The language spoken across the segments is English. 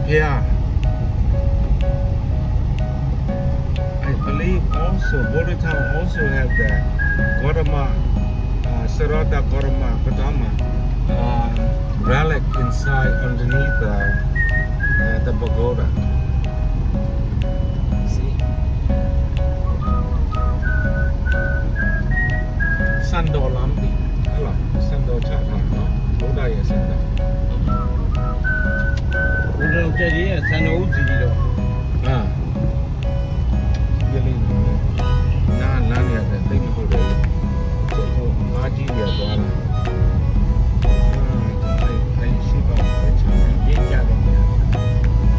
Pia. I believe also Botataung also have the Gautama, Sarada Gautama Buddha relic inside underneath the pagoda. See? Sando Lampi. Hello, Sando Chata, no? Buddha is Sando. Ah. Really? None of the thing for the Maji, I ship out the China.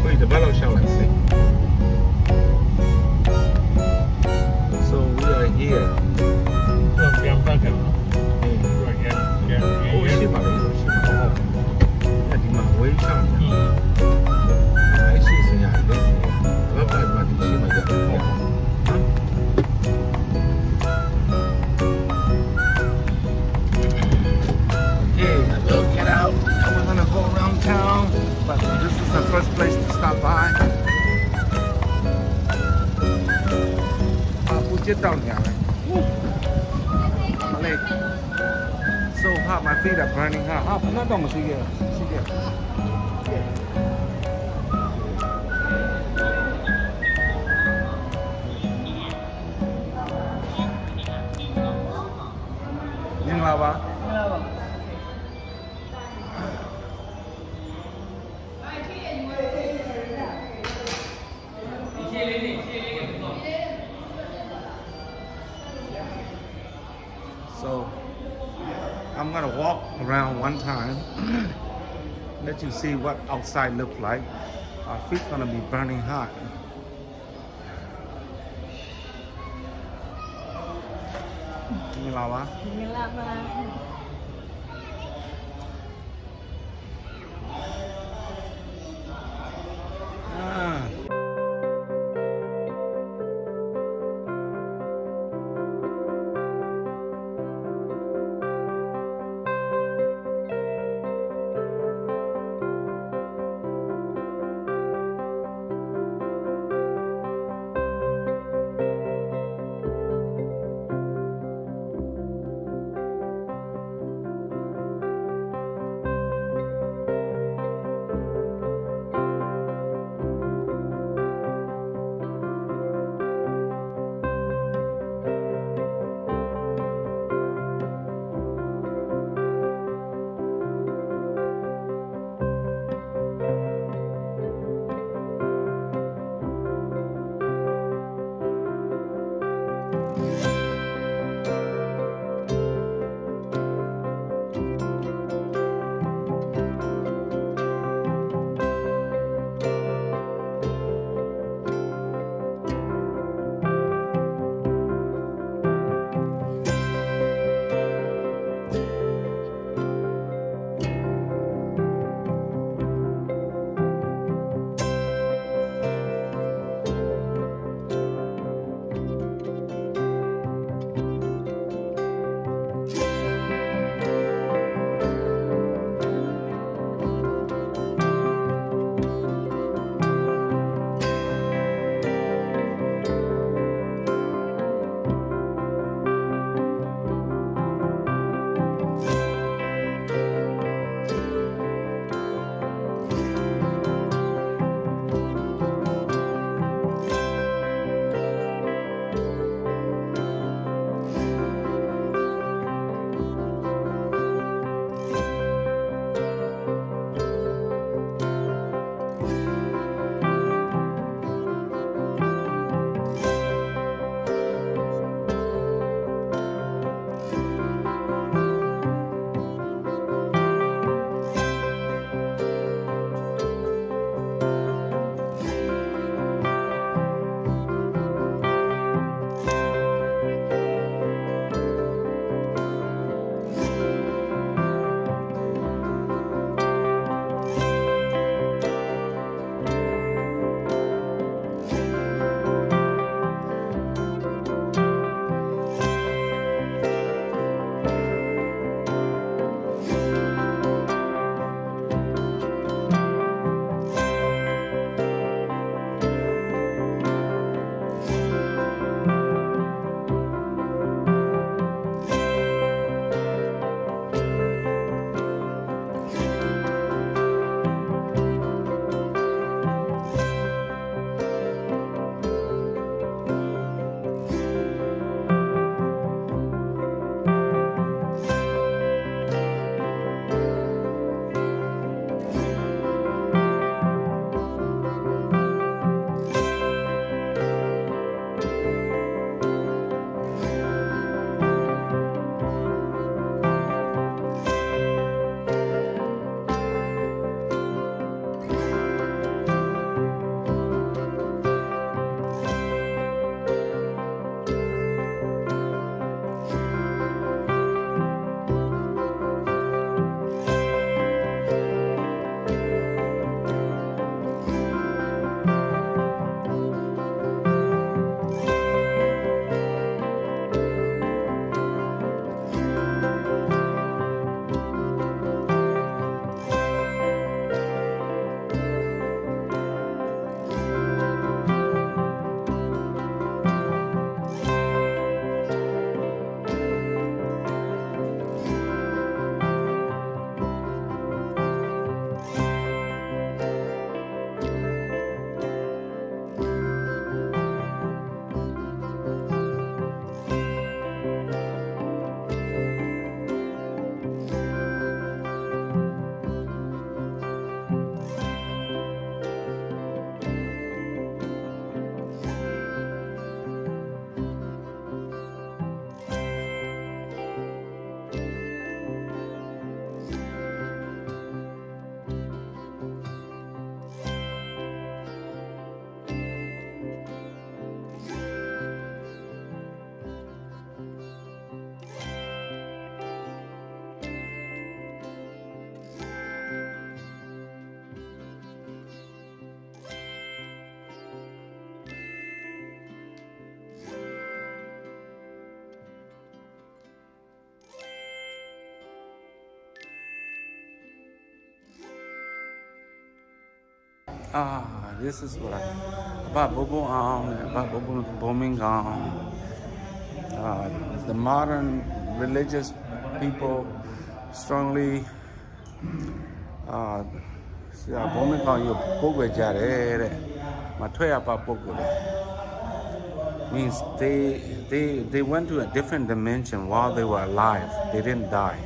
Wait, the battle shall I say? So we are here. Oh, ship out. Way down. I see some young lady. Love that money. She might get home. Okay, we'll get out. Now we're gonna go around town. But this is the first place to stop by. We'll get down here, right? My leg. So hot, my feet are burning hot. I'm not going to see you. See you. So I'm gonna walk around one time, let you see what outside looks like. Our feet gonna be burning hot. This is what about the modern religious people strongly means they went to a different dimension while they were alive. They didn't die.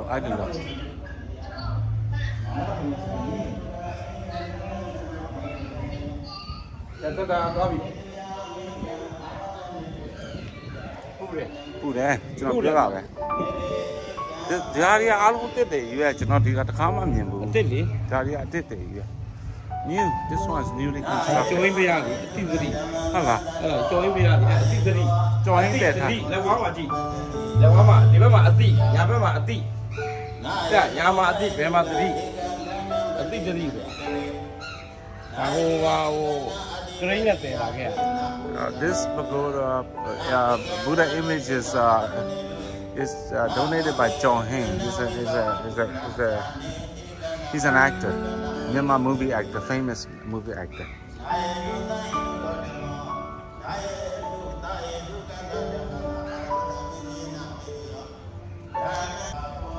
I don't know. New. This one's newly constructed. This pagoda, Buddha image is donated by John Hain. He's an actor, Myanmar movie actor, famous movie actor.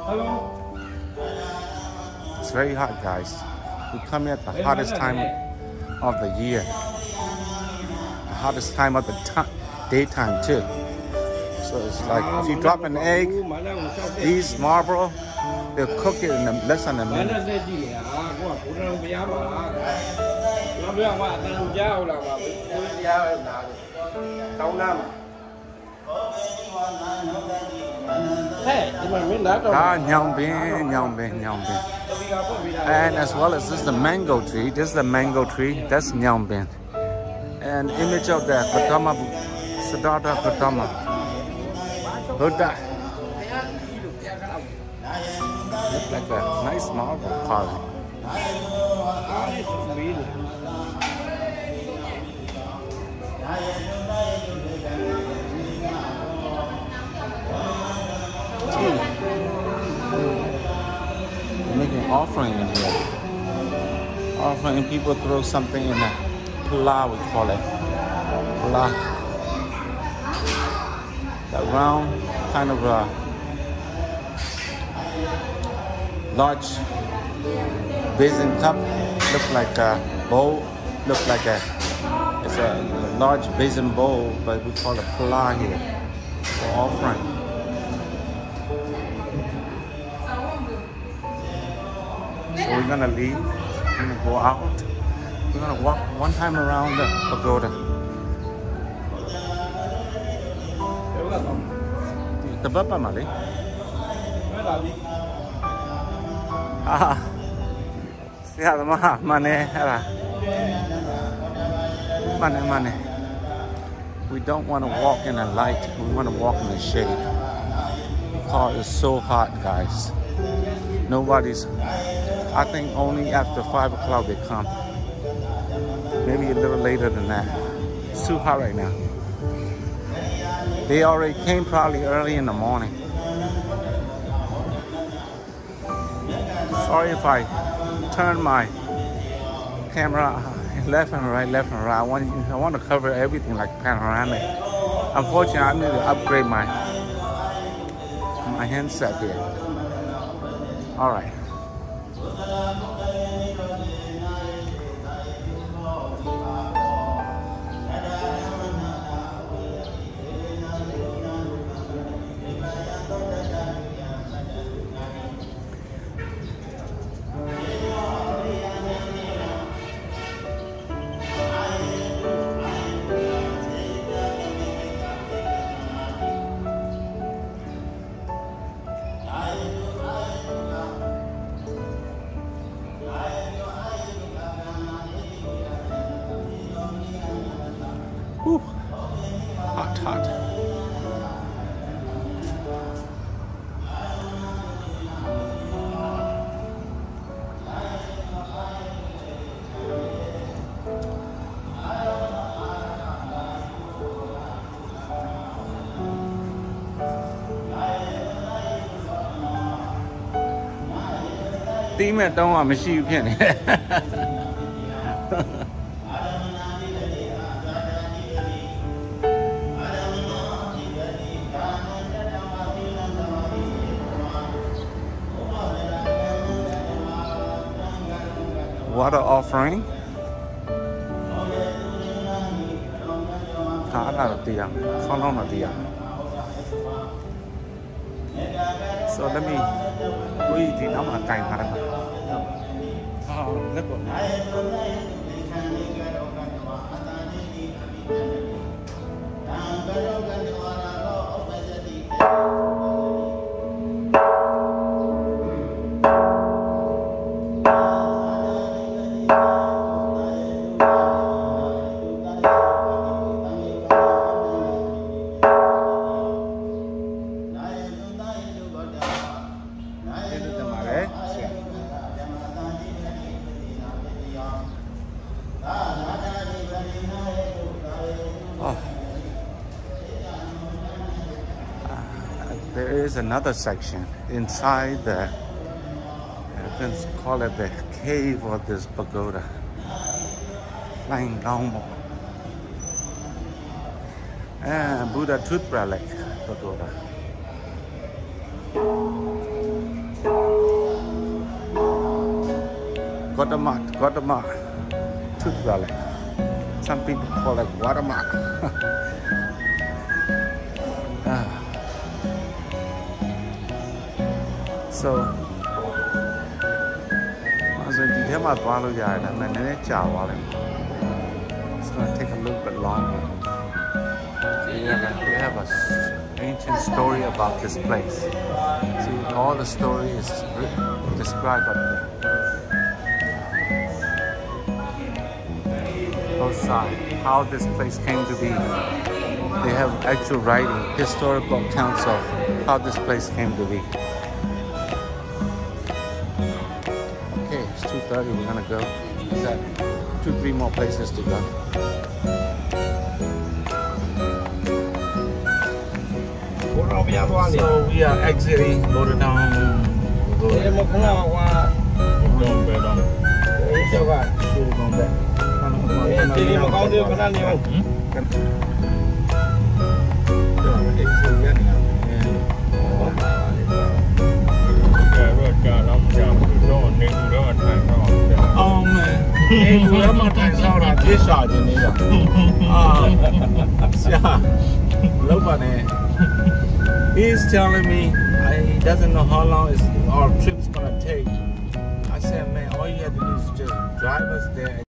Hello. It's very hot, guys. We come here at the hottest time of the year. The hottest time of the daytime too. So it's like if you drop an egg, these Marlboro, they'll cook it in less than a minute. And as well as this is the mango tree. This is the mango tree. That's Nyangbin. And image of the Gautama Buddha. Looks like a nice marble carving. Making offering in here. Offering, people throw something in a pla, we call it. Pla. That round kind of a large basin cup. Look like a bowl. Look like it's a large basin bowl, but we call it pla here for offering. So we're gonna leave, we're gonna go out, we're gonna walk one time around the pagoda. The Baba Mali. Money. We don't want to walk in the light, we want to walk in the shade. Because it's so hot, guys. Nobody's, I think only after 5 o'clock they come. Maybe a little later than that. It's too hot right now. They already came probably early in the morning. Sorry if I turn my camera left and right. I want to cover everything like panoramic. Unfortunately, I need to upgrade my handset here. All right. တီးမဲ့တုံးကမရှိဘူးဖြစ်နေတယ် Water offering. So let me read the number time. There is another section inside the, you can call it the cave of this pagoda. And Buddha tooth relic pagoda. Gautama tooth relic. Some people call it watermark. So, it's going to take a little bit longer. We have an ancient story about this place. See, all the story is described up there. Both sides, how this place came to be. They have actual writing, historical accounts of how this place came to be. 2:30, we're gonna go. We've got 2-3 more places to go. So we are exiting Botataung Oh man, he's telling me he doesn't know how long our trip's gonna take. I said, man, all you have to do is just drive us there.